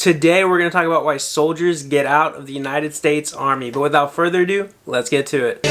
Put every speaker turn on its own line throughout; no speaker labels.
Today we're going to talk about why soldiers get out of the United States Army. But without further ado, let's get to it.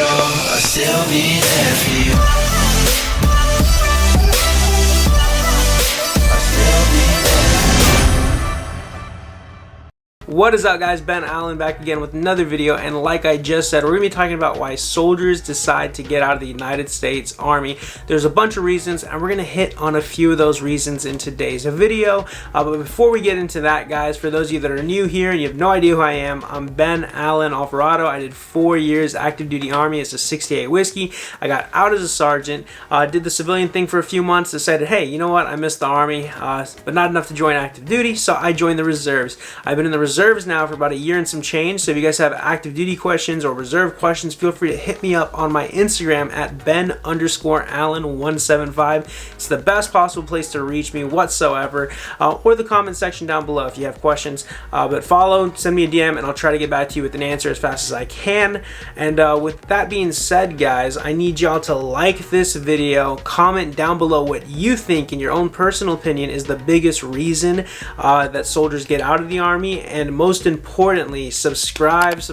What is up, guys? Ben Allen back again with another video, and like I just said, we're going to be talking about why soldiers decide to get out of the United States Army. There's a bunch of reasons, and we're going to hit on a few of those reasons in today's video. But before we get into that, guys, for those of you that are new here and you have no idea who I am, I'm Ben Allen Alvarado. I did 4 years active duty Army as a 68 whiskey. I got out as a sergeant, did the civilian thing for a few months, decided, hey, you know what, I missed the Army, but not enough to join active duty, so I joined the reserves. I've been in the reserves now for about a year and some change, so if you guys have active duty questions or reserve questions, feel free to hit me up on my Instagram at Ben_Allen175. It's the best possible place to reach me whatsoever, or the comment section down below if you have questions. But follow, send me a DM, and I'll try to get back to you with an answer as fast as I can. And with that being said, guys, I need y'all to like this video, comment down below what you think in your own personal opinion is the biggest reason that soldiers get out of the Army, and most importantly, subscribe, guys.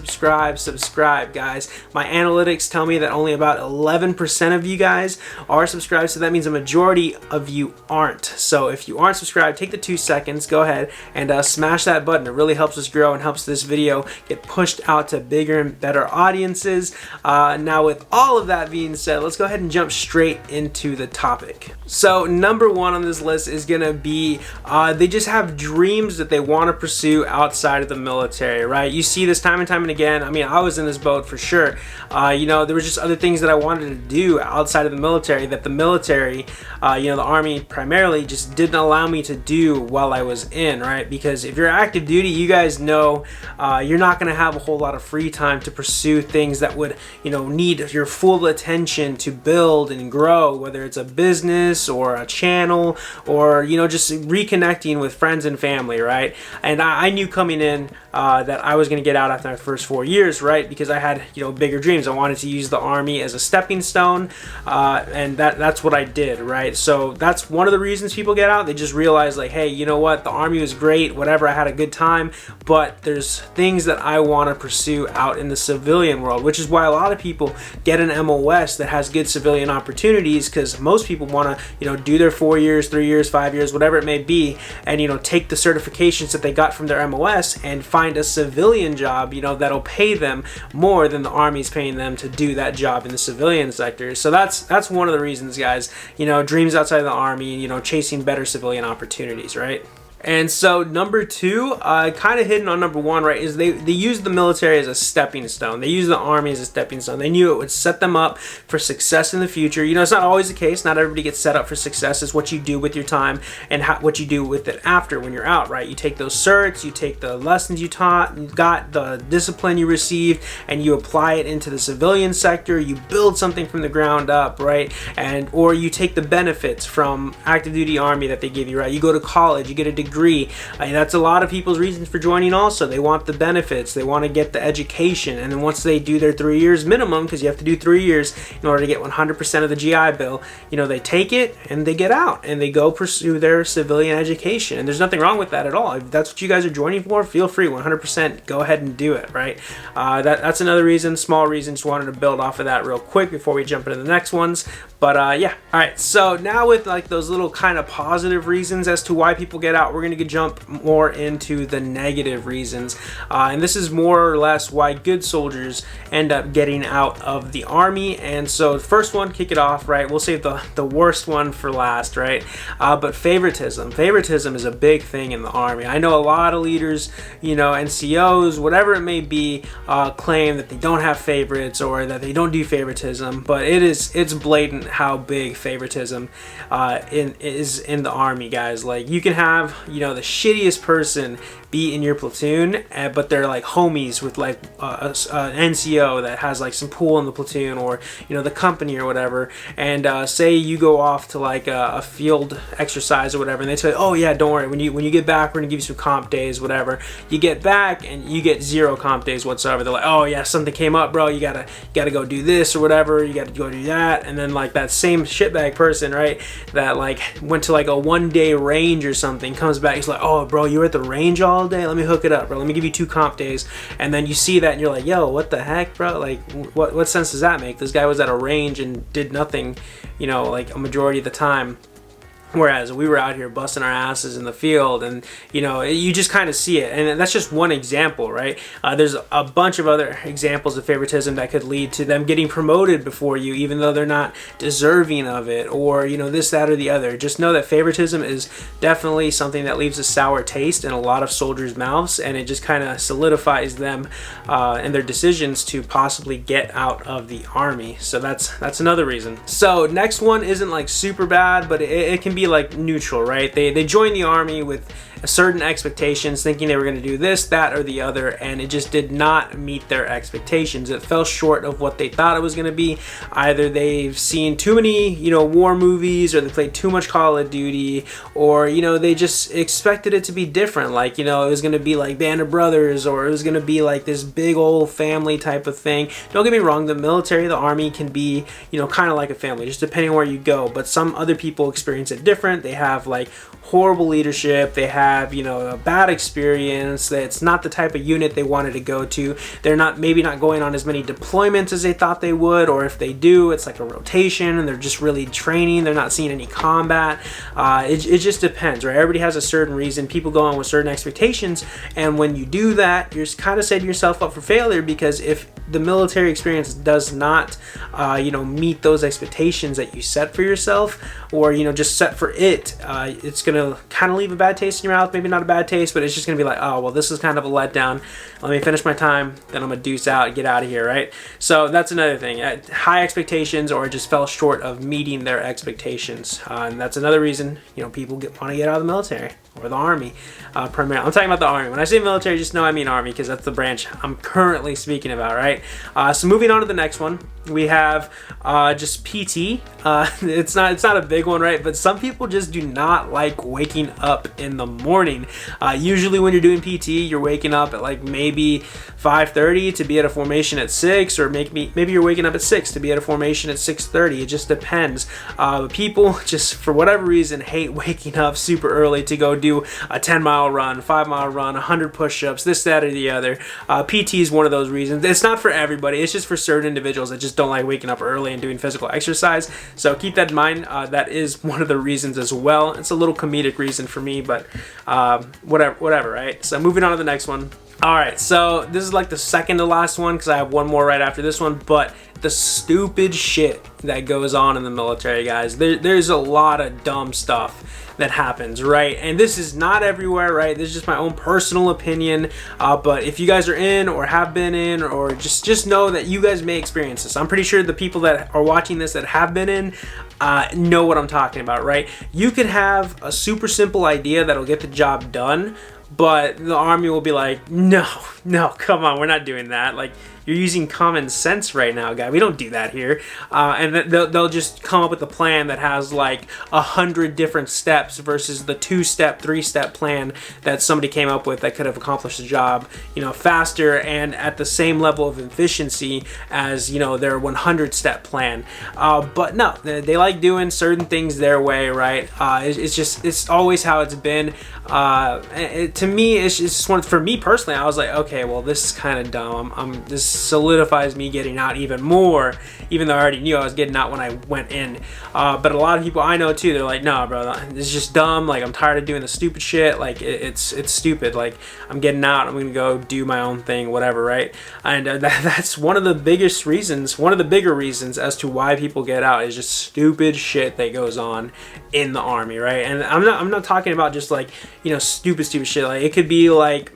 My analytics tell me that only about 11% of you guys are subscribed, so that means a majority of you aren't. So if you aren't subscribed, take the 2 seconds, go ahead and smash that button. It really helps us grow and helps this video get pushed out to bigger and better audiences. Now, with all of that being said, let's go ahead and jump straight into the topic. So number one on this list is gonna be they just have dreams that they want to pursue outside of the military, right? You see this time and time and again. I mean, I was in this boat for sure. You know, there were just other things that I wanted to do outside of the military that the military, you know, the Army primarily just didn't allow me to do while I was in, right? Because if you're active duty, you guys know you're not going to have a whole lot of free time to pursue things that would, you know, need your full attention to build and grow, whether it's a business or a channel or, you know, just reconnecting with friends and family, right? And I knew coming in that I was going to get out after my first 4 years, right? Because I had, you know, bigger dreams. I wanted to use the Army as a stepping stone, and that's what I did, right? So that's one of the reasons people get out. They just realize, like, hey, you know what, the Army was great, whatever, I had a good time, but there's things that I want to pursue out in the civilian world, which is why a lot of people get an MOS that has good civilian opportunities, because most people want to, you know, do their 4 years, 3 years, 5 years, whatever it may be, and, you know, take the certifications that they got from their MOS and find a civilian job, you know, that'll pay them more than the Army's paying them to do that job in the civilian sector. So that's one of the reasons, guys, you know, dreams outside of the Army, you know, chasing better civilian opportunities, right? And so number two, kind of hidden on number one, right, is they use the military as a stepping stone. They use the Army as a stepping stone. They knew it would set them up for success in the future. You know, it's not always the case. Not everybody gets set up for success. It's what you do with your time and what you do with it after when you're out, right? You take those certs, you take the lessons you got the discipline you received, and you apply it into the civilian sector. You build something from the ground up, right? Or you take the benefits from active duty Army that they give you, right? You go to college, you get a degree. That's a lot of people's reasons for joining also. They want the benefits, they want to get the education, and then once they do their 3 years minimum, because you have to do 3 years in order to get 100% of the GI Bill, you know, they take it and they get out and they go pursue their civilian education. And there's nothing wrong with that at all. If that's what you guys are joining for, feel free, 100% go ahead and do it, right? That's another reason, small reason. Just wanted to build off of that real quick before we jump into the next ones. But yeah, all right, so now with like those little kind of positive reasons as to why people get out, we're going to jump more into the negative reasons, and this is more or less why good soldiers end up getting out of the Army. And so the first one, kick it off, right? We'll save the worst one for last, right? But favoritism is a big thing in the Army. I know a lot of leaders, you know, NCOs, whatever it may be, claim that they don't have favorites or that they don't do favoritism, but it's blatant how big favoritism is in the Army, guys. Like, you can have, you know, the shittiest person be in your platoon, but they're like homies with like an NCO that has like some pool in the platoon, or you know, the company or whatever, and say you go off to like a field exercise or whatever, and they say, oh yeah, don't worry, when you get back, we're gonna give you some comp days, whatever. You get back and you get 0 comp days whatsoever. They're like, oh yeah, something came up, bro, you gotta go do this or whatever, you gotta go do that, and then like that same shitbag person, right, that like went to like a 1-day range or something, comes back, he's like, oh bro, you were at the range all day, let me hook it up, bro, let me give you 2 comp days. And then you see that and you're like, yo, what the heck, bro? Like what sense does that make? This guy was at a range and did nothing, you know, like a majority of the time. Whereas we were out here busting our asses in the field, and you know, you just kind of see it. And that's just one example, right? There's a bunch of other examples of favoritism that could lead to them getting promoted before you, even though they're not deserving of it, or you know, this, that, or the other. Just know that favoritism is definitely something that leaves a sour taste in a lot of soldiers' mouths, and it just kind of solidifies them and their decisions to possibly get out of the army. So that's another reason. So next one isn't like super bad, but it can be like neutral, right? They joined the army with certain expectations, thinking they were going to do this, that, or the other, and it just did not meet their expectations. It fell short of what they thought it was going to be. Either they've seen too many, you know, war movies, or they played too much Call of Duty, or you know, they just expected it to be different. Like, you know, it was going to be like Band of Brothers, or it was going to be like this big old family type of thing. Don't get me wrong, the military, the army can be, you know, kind of like a family, just depending on where you go. But some other people experience it different. They have like horrible leadership, they have, you know, a bad experience, that it's not the type of unit they wanted to go to, they're maybe not going on as many deployments as they thought they would, or if they do, it's like a rotation and they're just really training, they're not seeing any combat. It just depends, right? Everybody has a certain reason, people go on with certain expectations, and when you do that, you're kind of setting yourself up for failure, because if the military experience does not you know, meet those expectations that you set for yourself, or you know, just set for it, it's gonna kind of leave a bad taste in your mouth. Maybe not a bad taste, but it's just gonna be like, oh well, this is kind of a letdown, let me finish my time, then I'm gonna deuce out and get out of here, right? So that's another thing, high expectations, or it just fell short of meeting their expectations, and that's another reason, you know, people want to get out of the military or the army. Primarily, I'm talking about the army. When I say military, just know I mean army, because that's the branch I'm currently speaking about, right? So moving on to the next one, we have just PT. It's not a big one, right? But some people just do not like waking up in the morning. Usually when you're doing PT, you're waking up at like maybe 5:30 to be at a formation at 6, or maybe you're waking up at 6 to be at a formation at 6:30. It just depends. People just, for whatever reason, hate waking up super early to go do a 10-mile run, 5-mile run, 100 push-ups, this, that, or the other. PT is one of those reasons. It's not for everybody. It's just for certain individuals that just don't like waking up early and doing physical exercise. So keep that in mind. That is one of the reasons as well. It's a little comedic reason for me, but whatever, right? So moving on to the next one. All right, so this is like the second to last one, because I have one more right after this one, but the stupid shit that goes on in the military, guys. There's a lot of dumb stuff that happens, right? And this is not everywhere, right? This is just my own personal opinion, but if you guys are in or have been in, or just know that you guys may experience this. I'm pretty sure the people that are watching this that have been in know what I'm talking about, right? You could have a super simple idea that'll get the job done, but the army will be like, no, come on, we're not doing that. Like, you're using common sense right now, guy. We don't do that here. And they'll just come up with a plan that has like 100 different steps versus the 2-step, 3-step plan that somebody came up with that could have accomplished the job, you know, faster and at the same level of efficiency as, you know, their 100-step plan. But no, they like doing certain things their way, right? It's always how it's been. To me, it's just one. For me personally, I was like, okay, well, this is kind of dumb. This solidifies me getting out even more, even though I already knew I was getting out when I went in. But a lot of people I know too, they're like, no, bro, this is just dumb. Like, I'm tired of doing the stupid shit. Like, it's stupid. Like, I'm getting out. I'm gonna go do my own thing, whatever, right? And that's one of the biggest reasons, one of the bigger reasons as to why people get out, is just stupid shit that goes on in the army, right? And I'm not talking about just like, you know, stupid shit. Like, it could be like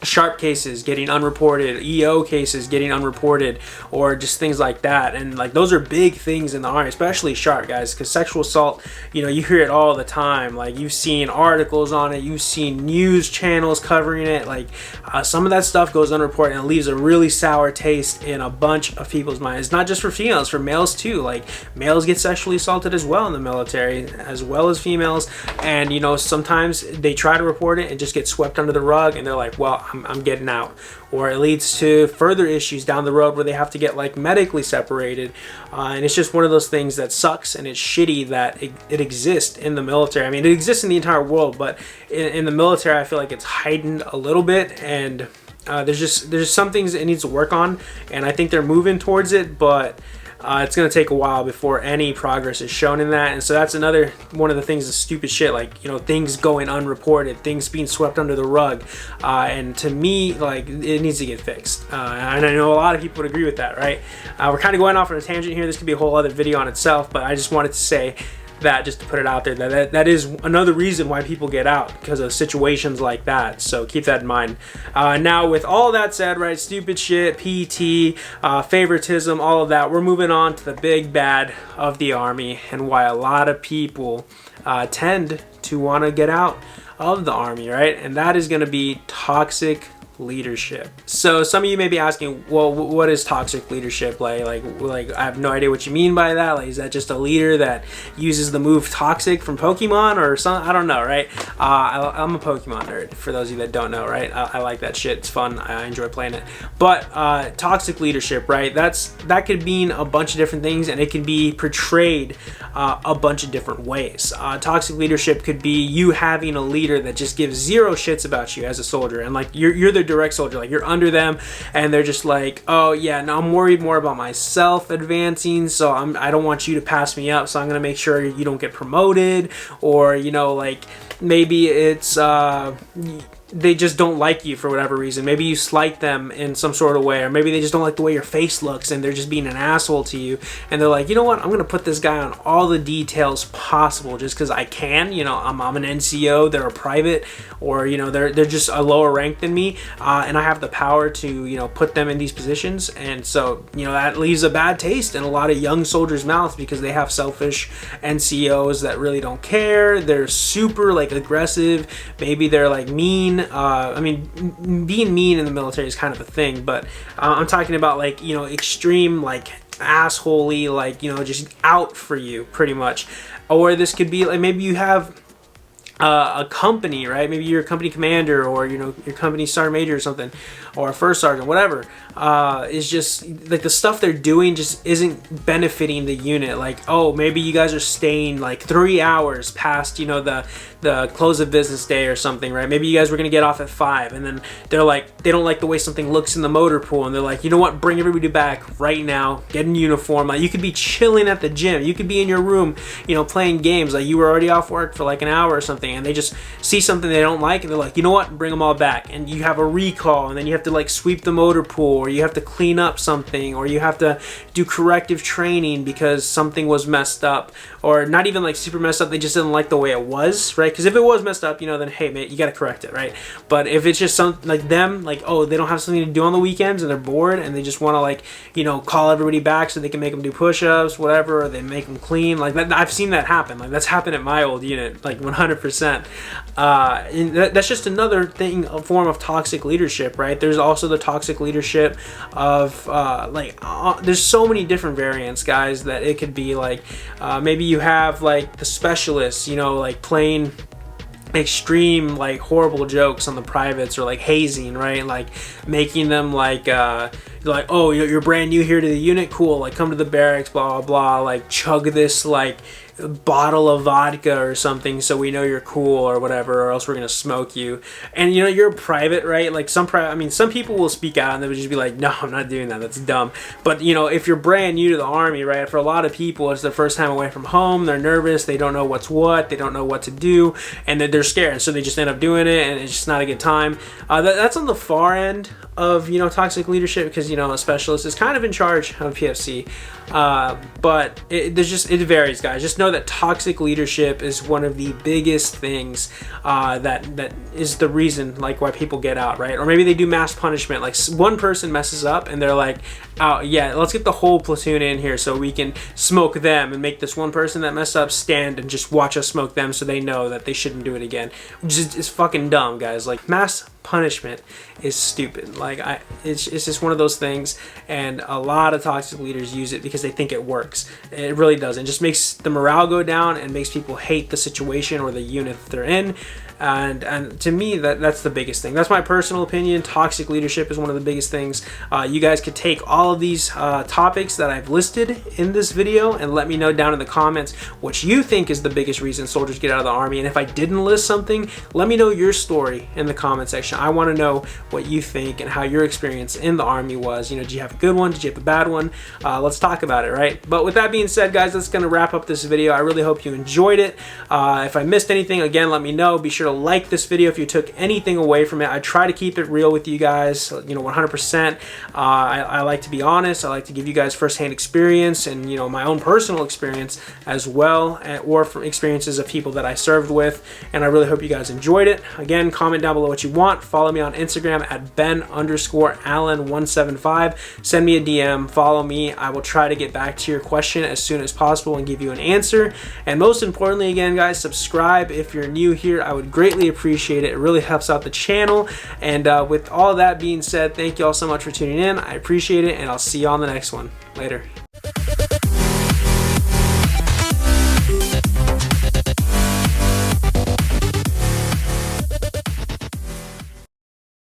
sharp cases getting unreported, EO cases getting unreported, or just things like that. And like, those are big things in the army, especially sharp, guys, because sexual assault, you know, you hear it all the time. Like, you've seen articles on it, you've seen news channels covering it. Like, some of that stuff goes unreported and it leaves a really sour taste in a bunch of people's minds. It's not just for females, for males too. Like, males get sexually assaulted as well in the military, as well as females. And you know, sometimes they try to report it and just get swept under the rug, and they're like, well, I'm getting out. Or it leads to further issues down the road where they have to get like medically separated. And it's just one of those things that sucks, and it's shitty that it exists in the military. I mean, it exists in the entire world, but in the military, I feel like it's heightened a little bit, and there's some things it needs to work on, and I think they're moving towards it, but it's going to take a while before any progress is shown in that. And so that's another one of the things, the stupid shit, like, you know, things going unreported, things being swept under the rug. And to me, like, it needs to get fixed. And I know a lot of people would agree with that, right? We're kind of going off on a tangent here. This could be a whole other video on itself, but I just wanted to say that, just to put it out there, that is another reason why people get out, because of situations like that. So keep that in mind. Now, with all that said, right, stupid shit, PT, favoritism, all of that, we're moving on to the big bad of the Army, and why a lot of people tend to want to get out of the Army, right? And that is going to be toxic leadership. So some of you may be asking, well, what is toxic leadership? Like I have no idea what you mean by that. Like, is that just a leader that uses the move toxic from Pokemon or something? I don't know, right? I'm a Pokemon nerd, for those of you that don't know, right? I like that shit. It's fun. I enjoy playing it. But toxic leadership, right? That could mean a bunch of different things, and it can be portrayed a bunch of different ways. Toxic leadership could be you having a leader that just gives zero shits about you as a soldier, and like you're the direct soldier, like you're under them, and they're just like, oh yeah, no, I'm worried more about myself advancing, so I don't want you to pass me up, so I'm gonna make sure you don't get promoted. Or, you know, like maybe it's they just don't like you for whatever reason. Maybe you slight them in some sort of way, or maybe they just don't like the way your face looks and they're just being an asshole to you, and they're like, you know what, I'm gonna put this guy on all the details possible just because I can. You know, I'm an NCO, they're a private, or, you know, they're just a lower rank than me, and I have the power to, you know, put them in these positions. And so, you know, that leaves a bad taste in a lot of young soldiers' mouths, because they have selfish NCOs that really don't care. They're super like aggressive, maybe they're like mean. I mean, being mean in the military is kind of a thing, but I'm talking about, like, you know, extreme, like assholey, like, you know, just out for you pretty much. Or this could be like, maybe you have a company, right? Maybe you're a company commander, or, you know, your company sergeant major or something, or a first sergeant, whatever. Is just like the stuff they're doing just isn't benefiting the unit. Like, oh, maybe you guys are staying like 3 hours past, you know, the close of business day or something, right? Maybe you guys were gonna get off at 5, and then they're like, they don't like the way something looks in the motor pool, and they're like, you know what, bring everybody back right now, get in uniform. Like, you could be chilling at the gym, you could be in your room, you know, playing games, like you were already off work for like an hour or something, and they just see something they don't like, and they're like, you know what, bring them all back. And you have a recall, and then you have to like sweep the motor pool, or you have to clean up something, or you have to do corrective training because something was messed up, or not even like super messed up, they just didn't like the way it was, right? Because if it was messed up, you know, then hey man, you got to correct it, right? But if it's just something like them, like, oh, they don't have something to do on the weekends and they're bored and they just want to, like, you know, call everybody back so they can make them do push-ups, whatever, or they make them clean, like that. I've seen that happen. Like, that's happened at my old unit, like 100%. And that's just another thing, a form of toxic leadership, right? There's also the toxic leadership of there's so many different variants, guys, that it could be like, maybe you have like the specialists, you know, like playing extreme like horrible jokes on the privates, or like hazing, right? Like making them like oh, you're brand new here to the unit, cool, like come to the barracks, blah blah blah, like chug this like bottle of vodka or something so we know you're cool or whatever, or else we're gonna smoke you. And you know, you're a private, right? Like some people will speak out and they would just be like, no, I'm not doing that, that's dumb. But you know, if you're brand new to the Army, right, for a lot of people it's their first time away from home, they're nervous, they don't know what's what, they don't know what to do, and they're scared, so they just end up doing it, and it's just not a good time. That's on the far end of, you know, toxic leadership, because, you know, a specialist is kind of in charge of PFC, but it varies, guys. Just know that toxic leadership is one of the biggest things that is the reason, like, why people get out, right? Or maybe they do mass punishment, like one person messes up and they're like, oh yeah, let's get the whole platoon in here so we can smoke them and make this one person that messed up stand and just watch us smoke them so they know that they shouldn't do it again, which is fucking dumb, guys. Like, mass punishment is stupid. Like, it's just one of those things, and a lot of toxic leaders use it because they think it works. It really doesn't. It just makes the morale go down and makes people hate the situation or the unit that they're in. And to me, that's the biggest thing. That's my personal opinion. Toxic leadership is one of the biggest things. You guys could take all of these topics that I've listed in this video and let me know down in the comments what you think is the biggest reason soldiers get out of the Army. And if I didn't list something, let me know your story in the comment section. I want to know what you think and how your experience in the Army was. You know, did you have a good one? Did you have a bad one? Let's talk about it, right? But with that being said, guys, that's going to wrap up this video. I really hope you enjoyed it. If I missed anything, again, let me know. Be sure to like this video if you took anything away from it. I try to keep it real with you guys, you know, 100%. I like to be honest. I like to give you guys firsthand experience and, you know, my own personal experience as well, or from experiences of people that I served with. And I really hope you guys enjoyed it. Again, comment down below what you want. Follow me on Instagram at Ben_Allen175. Send me a DM, follow me. I will try to get back to your question as soon as possible and give you an answer. And most importantly, again, guys, subscribe if you're new here. I would greatly appreciate it. It really helps out the channel. And with all that being said, thank you all so much for tuning in. I appreciate it, and I'll see you on the next one. Later.